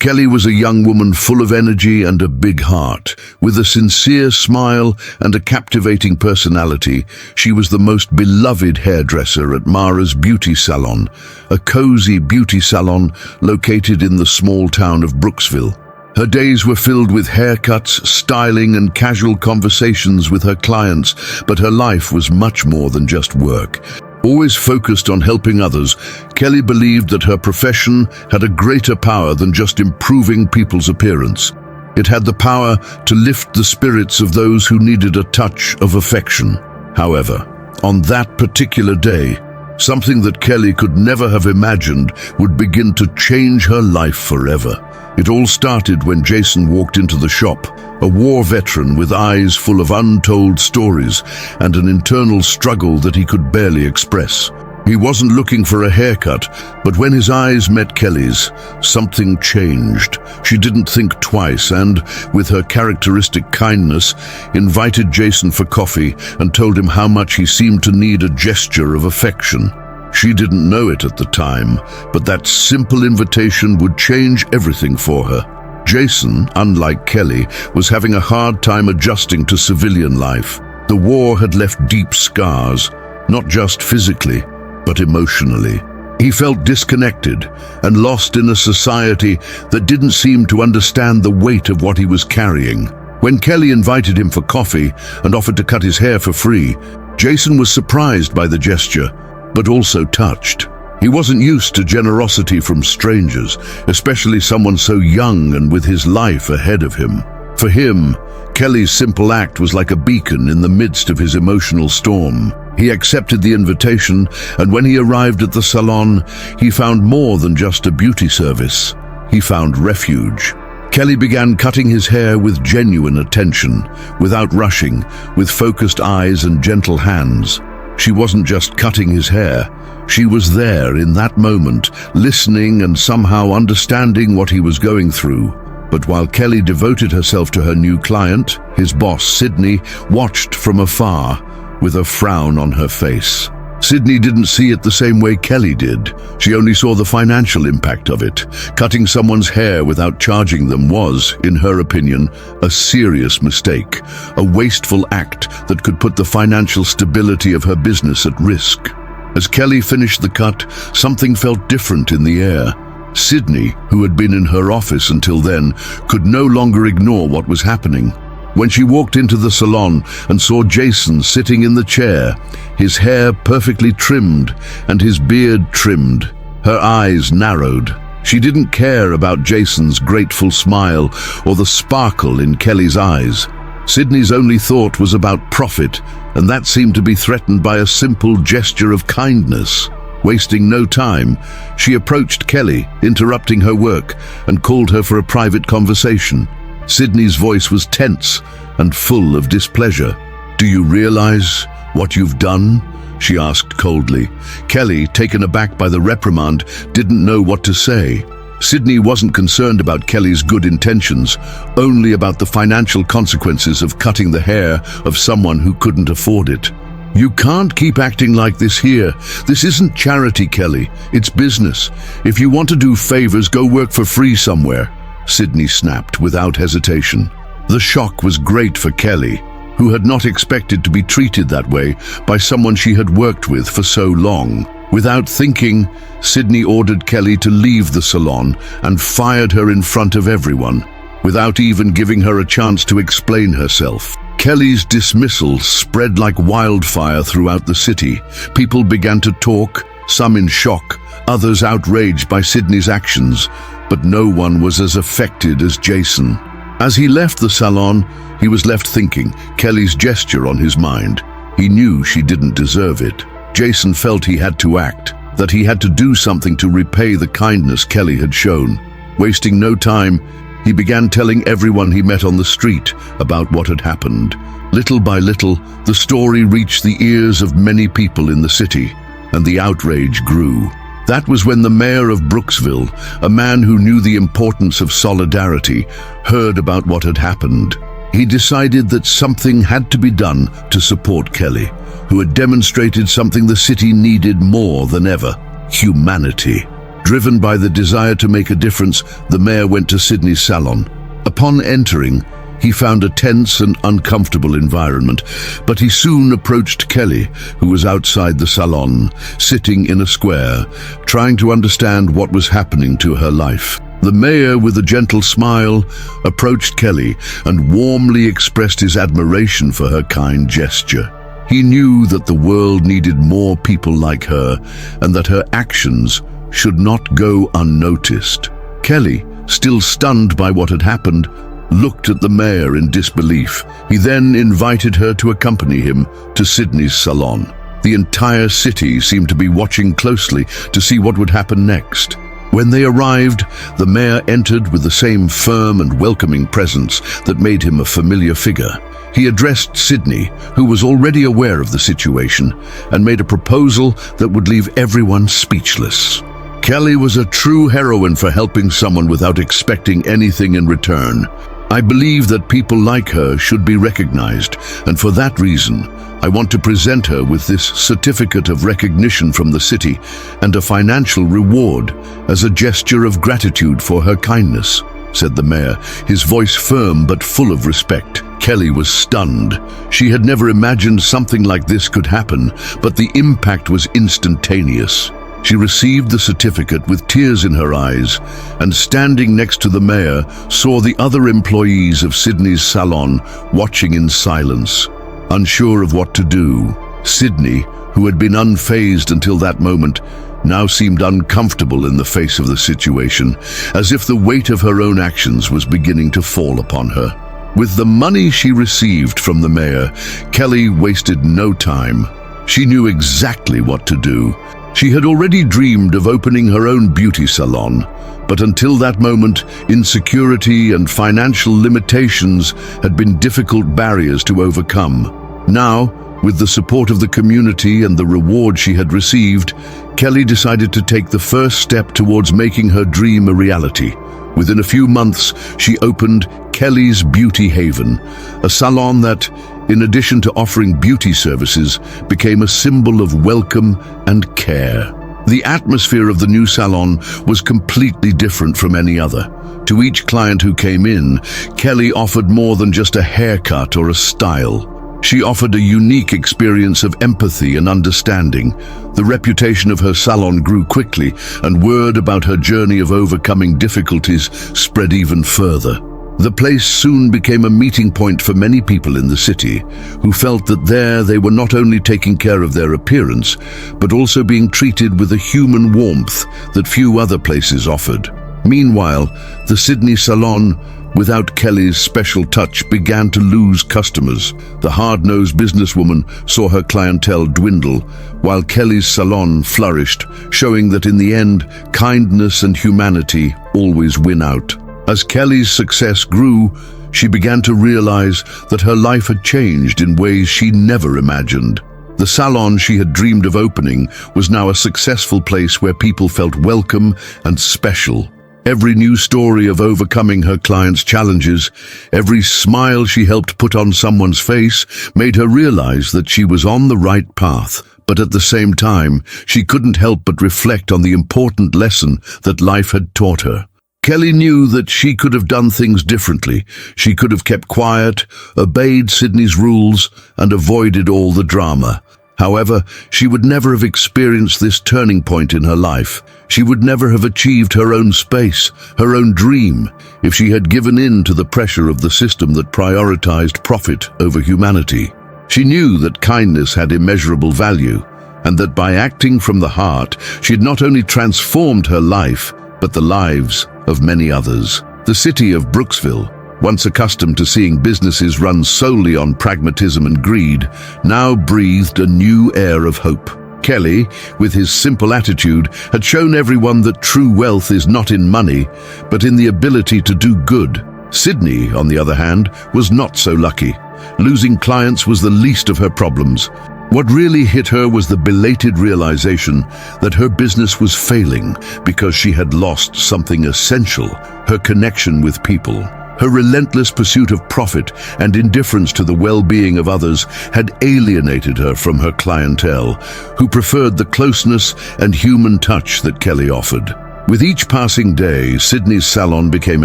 Kelly was a young woman full of energy and a big heart. With a sincere smile and a captivating personality, she was the most beloved hairdresser at Mara's Beauty Salon, a cozy beauty salon located in the small town of Brooksville. Her days were filled with haircuts, styling, and casual conversations with her clients, but her life was much more than just work. Always focused on helping others, Kelly believed that her profession had a greater power than just improving people's appearance. It had the power to lift the spirits of those who needed a touch of affection. However, on that particular day, something that Kelly could never have imagined would begin to change her life forever. It all started when Jason walked into the shop, a war veteran with eyes full of untold stories and an internal struggle that he could barely express. He wasn't looking for a haircut, but when his eyes met Kelly's, something changed. She didn't think twice and, with her characteristic kindness, invited Jason for coffee and told him how much he seemed to need a gesture of affection. She didn't know it at the time, but that simple invitation would change everything for her. Jason, unlike Kelly, was having a hard time adjusting to civilian life. The war had left deep scars, not just physically, but emotionally. He felt disconnected and lost in a society that didn't seem to understand the weight of what he was carrying. When Kelly invited him for coffee and offered to cut his hair for free, Jason was surprised by the gesture, but also touched. He wasn't used to generosity from strangers, especially someone so young and with his life ahead of him. For him, Kelly's simple act was like a beacon in the midst of his emotional storm. He accepted the invitation, and when he arrived at the salon, he found more than just a beauty service. He found refuge. Kelly began cutting his hair with genuine attention, without rushing, with focused eyes and gentle hands. She wasn't just cutting his hair. She was there in that moment, listening and somehow understanding what he was going through. But while Kelly devoted herself to her new client, his boss, Sydney, watched from afar with a frown on her face. Sydney didn't see it the same way Kelly did. She only saw the financial impact of it. Cutting someone's hair without charging them was, in her opinion, a serious mistake, a wasteful act that could put the financial stability of her business at risk. As Kelly finished the cut, something felt different in the air. Sydney, who had been in her office until then, could no longer ignore what was happening. When she walked into the salon and saw Jason sitting in the chair, his hair perfectly trimmed and his beard trimmed, her eyes narrowed. She didn't care about Jason's grateful smile or the sparkle in Kelly's eyes. Sydney's only thought was about profit, and that seemed to be threatened by a simple gesture of kindness. Wasting no time, she approached Kelly, interrupting her work, and called her for a private conversation. Sydney's voice was tense and full of displeasure. "Do you realize what you've done?" she asked coldly. Kelly, taken aback by the reprimand, didn't know what to say. Sydney wasn't concerned about Kelly's good intentions, only about the financial consequences of cutting the hair of someone who couldn't afford it. "You can't keep acting like this here. This isn't charity, Kelly. It's business. If you want to do favors, go work for free somewhere," Sydney snapped without hesitation. The shock was great for Kelly, who had not expected to be treated that way by someone she had worked with for so long. Without thinking, Sydney ordered Kelly to leave the salon and fired her in front of everyone, without even giving her a chance to explain herself. Kelly's dismissal spread like wildfire throughout the city. People began to talk, some in shock, others outraged by Sydney's actions, but no one was as affected as Jason. As he left the salon, he was left thinking, Kelly's gesture on his mind. He knew she didn't deserve it. Jason felt he had to act, that he had to do something to repay the kindness Kelly had shown. Wasting no time, he began telling everyone he met on the street about what had happened. Little by little, the story reached the ears of many people in the city, and the outrage grew. That was when the mayor of Brooksville, a man who knew the importance of solidarity, heard about what had happened. He decided that something had to be done to support Kelly, who had demonstrated something the city needed more than ever: humanity. Driven by the desire to make a difference, the mayor went to Sydney's salon. Upon entering, he found a tense and uncomfortable environment, but he soon approached Kelly, who was outside the salon, sitting in a square, trying to understand what was happening to her life. The mayor, with a gentle smile, approached Kelly and warmly expressed his admiration for her kind gesture. He knew that the world needed more people like her and that her actions should not go unnoticed. Kelly, still stunned by what had happened, looked at the mayor in disbelief. He then invited her to accompany him to Sydney's salon. The entire city seemed to be watching closely to see what would happen next. When they arrived, the mayor entered with the same firm and welcoming presence that made him a familiar figure. He addressed Sydney, who was already aware of the situation, and made a proposal that would leave everyone speechless. Kelly was a true heroine for helping someone without expecting anything in return. I believe that people like her should be recognized, and for that reason, I want to present her with this certificate of recognition from the city and a financial reward as a gesture of gratitude for her kindness, said the mayor, his voice firm but full of respect. Kelly was stunned. She had never imagined something like this could happen, but the impact was instantaneous. She received the certificate with tears in her eyes, and standing next to the mayor, saw the other employees of Sydney's salon watching in silence. Unsure of what to do, Sydney, who had been unfazed until that moment, now seemed uncomfortable in the face of the situation, as if the weight of her own actions was beginning to fall upon her. With the money she received from the mayor, Kelly wasted no time. She knew exactly what to do. She had already dreamed of opening her own beauty salon, but until that moment, insecurity and financial limitations had been difficult barriers to overcome. Now, with the support of the community and the reward she had received, Kelly decided to take the first step towards making her dream a reality. Within a few months, she opened Kelly's Beauty Haven, a salon that, in addition to offering beauty services, became a symbol of welcome and care. The atmosphere of the new salon was completely different from any other. To each client who came in, Kelly offered more than just a haircut or a style. She offered a unique experience of empathy and understanding. The reputation of her salon grew quickly, and word about her journey of overcoming difficulties spread even further. The place soon became a meeting point for many people in the city, who felt that there they were not only taking care of their appearance, but also being treated with a human warmth that few other places offered. Meanwhile, the Sydney salon, without Kelly's special touch, began to lose customers. The hard-nosed businesswoman saw her clientele dwindle, while Kelly's salon flourished, showing that in the end, kindness and humanity always win out. As Kelly's success grew, she began to realize that her life had changed in ways she never imagined. The salon she had dreamed of opening was now a successful place where people felt welcome and special. Every new story of overcoming her clients' challenges, every smile she helped put on someone's face, made her realize that she was on the right path. But at the same time, she couldn't help but reflect on the important lesson that life had taught her. Kelly knew that she could have done things differently. She could have kept quiet, obeyed Sydney's rules, and avoided all the drama. However, she would never have experienced this turning point in her life. She would never have achieved her own space, her own dream, if she had given in to the pressure of the system that prioritized profit over humanity. She knew that kindness had immeasurable value, and that by acting from the heart, she had not only transformed her life, but the lives of many others. The city of Brooksville, once accustomed to seeing businesses run solely on pragmatism and greed, now breathed a new air of hope. Kelly, with his simple attitude, had shown everyone that true wealth is not in money, but in the ability to do good. Sydney, on the other hand, was not so lucky. Losing clients was the least of her problems. What really hit her was the belated realization that her business was failing because she had lost something essential: her connection with people. Her relentless pursuit of profit and indifference to the well-being of others had alienated her from her clientele, who preferred the closeness and human touch that Kelly offered. With each passing day, Sydney's salon became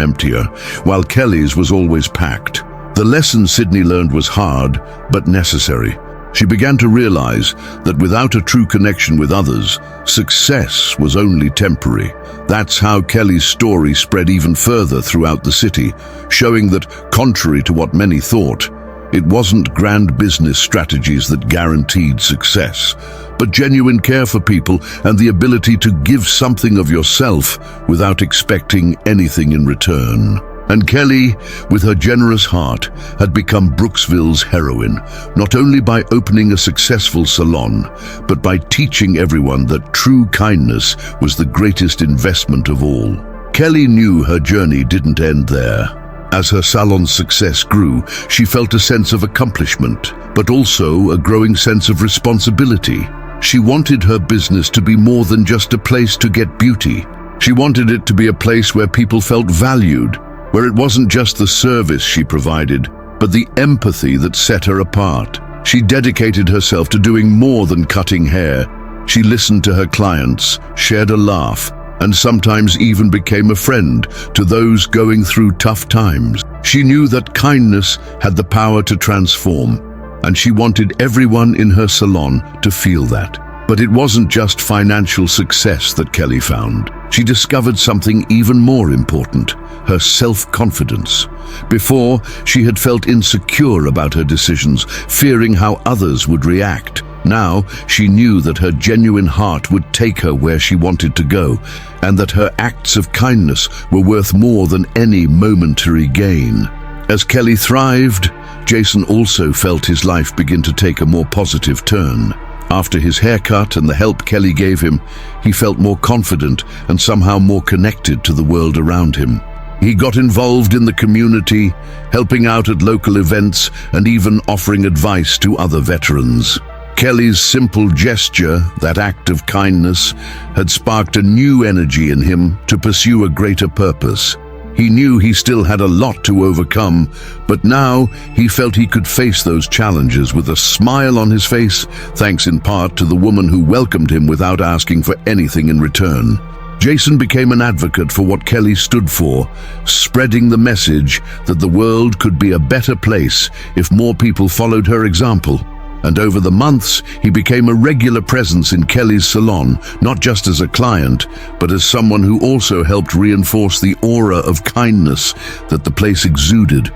emptier, while Kelly's was always packed. The lesson Sydney learned was hard, but necessary. She began to realize that without a true connection with others, success was only temporary. That's how Kelly's story spread even further throughout the city, showing that, contrary to what many thought, it wasn't grand business strategies that guaranteed success, but genuine care for people and the ability to give something of yourself without expecting anything in return. And Kelly, with her generous heart, had become Brooksville's heroine, not only by opening a successful salon, but by teaching everyone that true kindness was the greatest investment of all. Kelly knew her journey didn't end there. As her salon's success grew, she felt a sense of accomplishment, but also a growing sense of responsibility. She wanted her business to be more than just a place to get beauty. She wanted it to be a place where people felt valued, where it wasn't just the service she provided, but the empathy that set her apart. She dedicated herself to doing more than cutting hair. She listened to her clients, shared a laugh, and sometimes even became a friend to those going through tough times. She knew that kindness had the power to transform, and she wanted everyone in her salon to feel that. But it wasn't just financial success that Kelly found. She discovered something even more important: her self-confidence. Before, she had felt insecure about her decisions, fearing how others would react. Now, she knew that her genuine heart would take her where she wanted to go, and that her acts of kindness were worth more than any momentary gain. As Kelly thrived, Jason also felt his life begin to take a more positive turn. After his haircut and the help Kelly gave him, he felt more confident and somehow more connected to the world around him. He got involved in the community, helping out at local events and even offering advice to other veterans. Kelly's simple gesture, that act of kindness, had sparked a new energy in him to pursue a greater purpose. He knew he still had a lot to overcome, but now he felt he could face those challenges with a smile on his face, thanks in part to the woman who welcomed him without asking for anything in return. Jason became an advocate for what Kelly stood for, spreading the message that the world could be a better place if more people followed her example. And over the months, he became a regular presence in Kelly's salon, not just as a client, but as someone who also helped reinforce the aura of kindness that the place exuded.